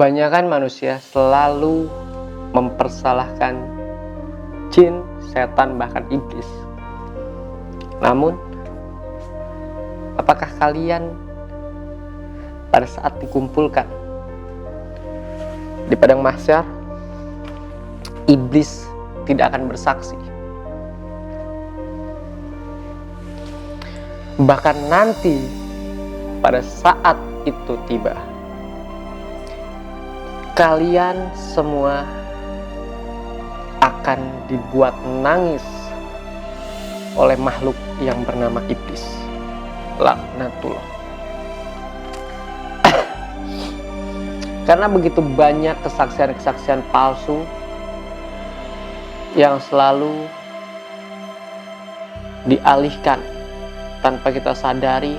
Kebanyakan manusia selalu mempersalahkan jin, setan, bahkan iblis. Namun, apakah kalian pada saat dikumpulkan di padang mahsyar, iblis tidak akan bersaksi? Bahkan nanti pada saat itu tiba, kalian semua akan dibuat nangis oleh makhluk yang bernama iblis, laknatullah. Karena begitu banyak kesaksian-kesaksian palsu yang selalu dialihkan tanpa kita sadari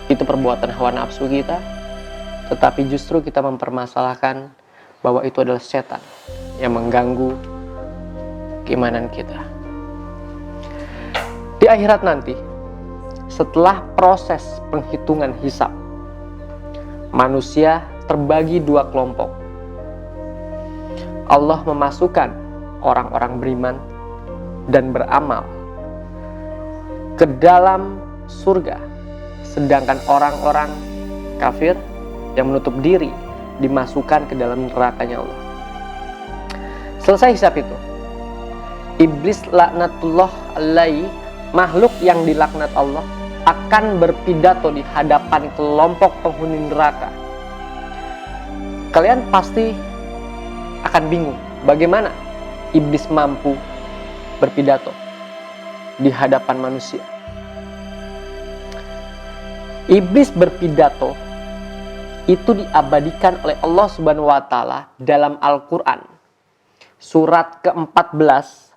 itu perbuatan hawa nafsu kita, tetapi justru kita mempermasalahkan bahwa itu adalah setan yang mengganggu keimanan kita. Di akhirat nanti, setelah proses penghitungan hisab, manusia terbagi dua kelompok. Allah memasukkan orang-orang beriman dan beramal ke dalam surga, sedangkan orang-orang kafir yang menutup diri dimasukkan ke dalam nerakanya Allah. Selesai hisab itu, iblis laknatullah alaihi, makhluk yang dilaknat Allah, akan berpidato di hadapan kelompok penghuni neraka. Kalian pasti akan bingung bagaimana iblis mampu berpidato di hadapan manusia. Iblis berpidato itu diabadikan oleh Allah Subhanahu wa Ta'ala dalam Al-Quran, surat ke-14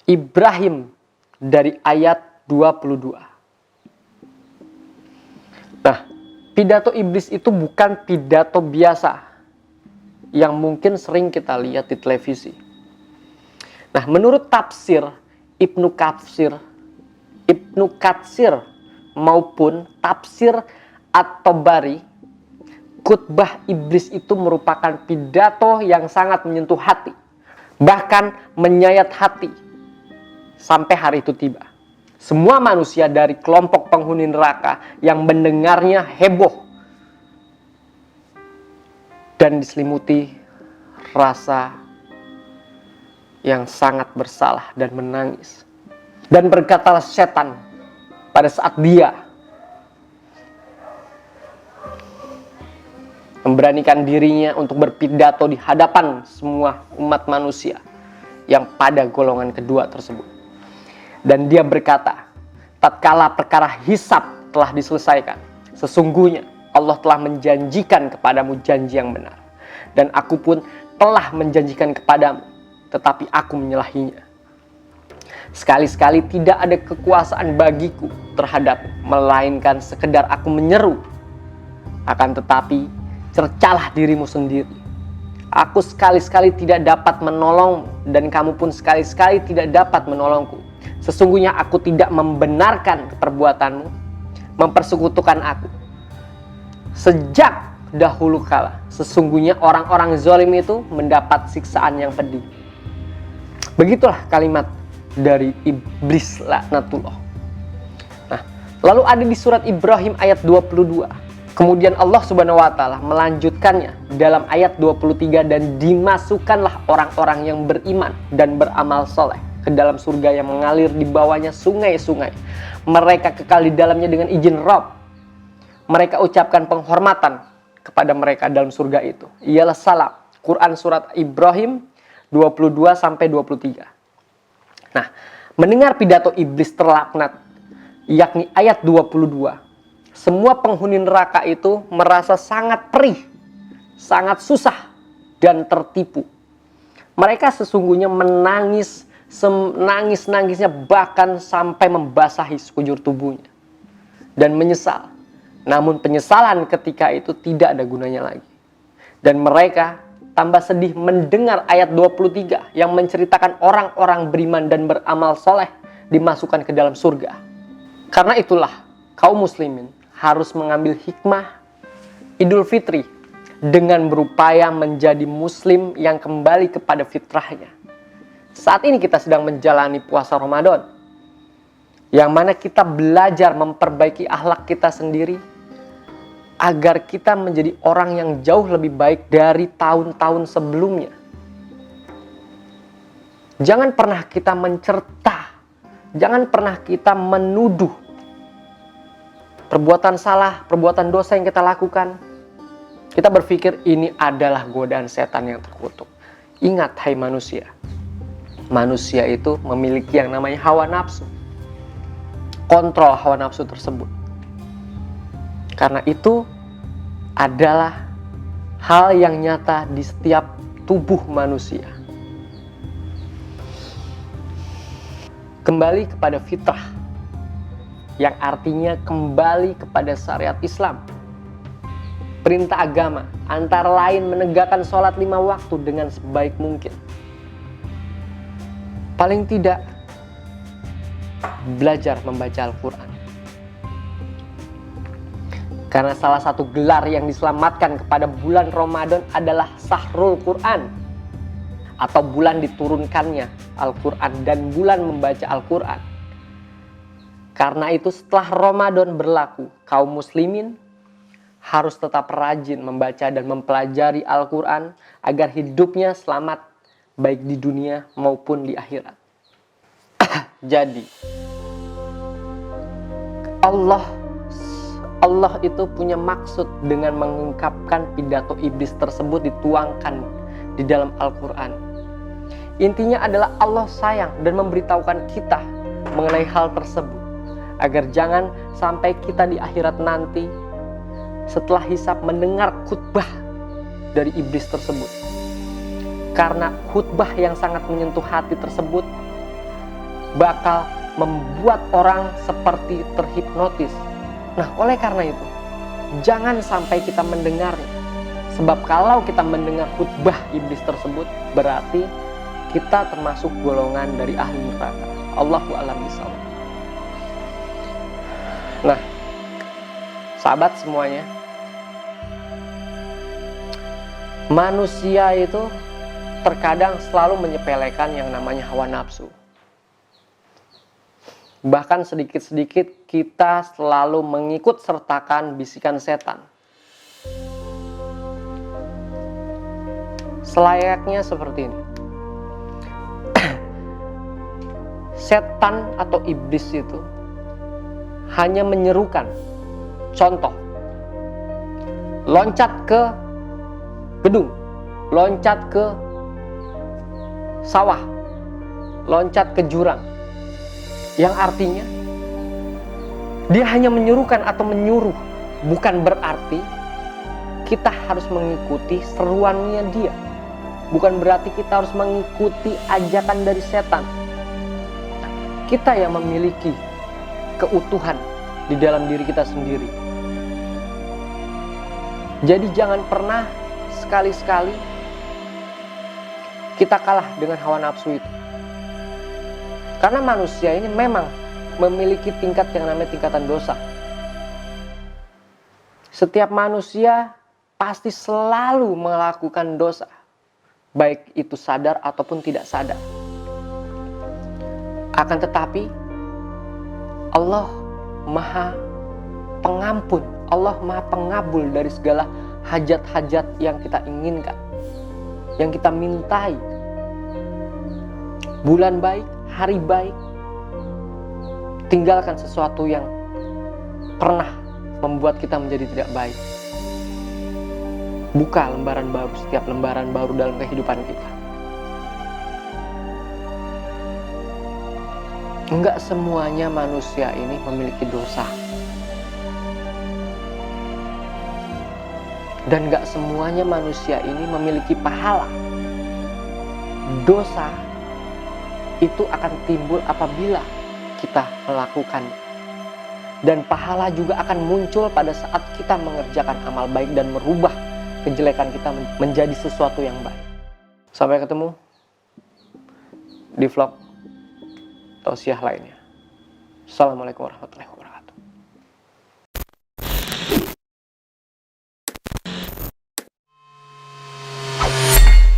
Ibrahim dari ayat 22. Nah, pidato iblis itu bukan pidato biasa yang mungkin sering kita lihat di televisi. Nah, menurut tafsir Ibnu Katsir maupun tafsir At-Tabari, khutbah iblis itu merupakan pidato yang sangat menyentuh hati, bahkan menyayat hati sampai hari itu tiba. Semua manusia dari kelompok penghuni neraka yang mendengarnya heboh dan diselimuti rasa yang sangat bersalah dan menangis. Dan berkatalah setan pada saat dia memberanikan dirinya untuk berpidato di hadapan semua umat manusia yang pada golongan kedua tersebut. Dan dia berkata, tatkala perkara hisab telah diselesaikan, sesungguhnya Allah telah menjanjikan kepadamu janji yang benar, dan aku pun telah menjanjikan kepadamu, tetapi aku menyalahinya. Sekali-sekali tidak ada kekuasaan bagiku terhadapmu, melainkan sekedar aku menyeru. Akan tetapi cercalah dirimu sendiri. Aku sekali-sekali tidak dapat menolongmu, dan kamu pun sekali-sekali tidak dapat menolongku. Sesungguhnya aku tidak membenarkan perbuatanmu, mempersekutukan aku. Sejak dahulu kala, sesungguhnya orang-orang zalim itu mendapat siksaan yang pedih. Begitulah kalimat dari iblis laknatullah. Nah, lalu ada di surat Ibrahim ayat 22. Kemudian Allah Subhanahu wa Ta'ala melanjutkannya dalam ayat 23, dan dimasukkanlah orang-orang yang beriman dan beramal soleh ke dalam surga yang mengalir di bawahnya sungai-sungai. Mereka kekal di dalamnya dengan izin Rabb. Mereka ucapkan penghormatan kepada mereka dalam surga itu, ialah salam. Quran surat Ibrahim 22-23. Nah, mendengar pidato iblis terlaknat, yakni ayat 22, semua penghuni neraka itu merasa sangat perih, sangat susah, dan tertipu. Mereka sesungguhnya menangis, senangis-nangisnya, bahkan sampai membasahi sekujur tubuhnya, dan menyesal. Namun penyesalan ketika itu tidak ada gunanya lagi. Dan mereka tambah sedih mendengar ayat 23 yang menceritakan orang-orang beriman dan beramal soleh dimasukkan ke dalam surga. Karena itulah kaum muslimin harus mengambil hikmah Idul Fitri dengan berupaya menjadi muslim yang kembali kepada fitrahnya. Saat ini kita sedang menjalani puasa Ramadan, yang mana kita belajar memperbaiki akhlak kita sendiri agar kita menjadi orang yang jauh lebih baik dari tahun-tahun sebelumnya. Jangan pernah kita mencerta, jangan pernah kita menuduh perbuatan salah, perbuatan dosa yang kita lakukan. Kita berpikir ini adalah godaan setan yang terkutuk. Ingat, hai manusia, manusia itu memiliki yang namanya hawa nafsu. Kontrol hawa nafsu tersebut. Karena itu adalah hal yang nyata di setiap tubuh manusia. Kembali kepada fitrah, yang artinya kembali kepada syariat Islam. Perintah agama antara lain menegakkan sholat 5 waktu dengan sebaik mungkin. Paling tidak belajar membaca Al-Quran. Karena salah satu gelar yang diselamatkan kepada bulan Ramadan adalah Sahrul Quran, atau bulan diturunkannya Al-Quran dan bulan membaca Al-Quran. Karena itu setelah Ramadan berlaku, kaum muslimin harus tetap rajin membaca dan mempelajari Al-Quran agar hidupnya selamat baik di dunia maupun di akhirat. Jadi Allah itu punya maksud dengan mengungkapkan pidato iblis tersebut dituangkan di dalam Al-Quran. Intinya adalah Allah sayang dan memberitahukan kita mengenai hal tersebut, agar jangan sampai kita di akhirat nanti setelah hisab mendengar khutbah dari iblis tersebut. Karena khutbah yang sangat menyentuh hati tersebut bakal membuat orang seperti terhipnotis. Nah, oleh karena itu, jangan sampai kita mendengarnya. Sebab kalau kita mendengar khutbah iblis tersebut, berarti kita termasuk golongan dari ahli neraka. Allahu a'lam bishawab. Nah, sahabat semuanya, manusia itu terkadang selalu menyepelekan yang namanya hawa nafsu. Bahkan sedikit-sedikit kita selalu mengikut sertakan bisikan setan. Selayaknya seperti ini. Setan atau iblis itu hanya menyerukan. Contoh, loncat ke gedung, loncat ke sawah, loncat ke jurang. Yang artinya dia hanya menyerukan atau menyuruh, bukan berarti kita harus mengikuti seruannya dia. Bukan berarti kita harus mengikuti ajakan dari setan. Kita yang memiliki keutuhan di dalam diri kita sendiri. Jadi jangan pernah sekali-sekali kita kalah dengan hawa nafsu itu. Karena manusia ini memang memiliki tingkat yang namanya tingkatan dosa. Setiap manusia pasti selalu melakukan dosa, baik itu sadar ataupun tidak sadar. Akan tetapi Allah Maha Pengampun, Allah Maha Pengabul dari segala hajat-hajat yang kita inginkan, yang kita mintai. Bulan baik, hari baik, tinggalkan sesuatu yang pernah membuat kita menjadi tidak baik. Buka lembaran baru, setiap lembaran baru dalam kehidupan kita. Enggak semuanya manusia ini memiliki dosa. Dan enggak semuanya manusia ini memiliki pahala. Dosa itu akan timbul apabila kita melakukan. Dan pahala juga akan muncul pada saat kita mengerjakan amal baik dan merubah kejelekan kita menjadi sesuatu yang baik. Sampai ketemu di vlog tausiah lainnya. Assalamualaikum warahmatullahi wabarakatuh.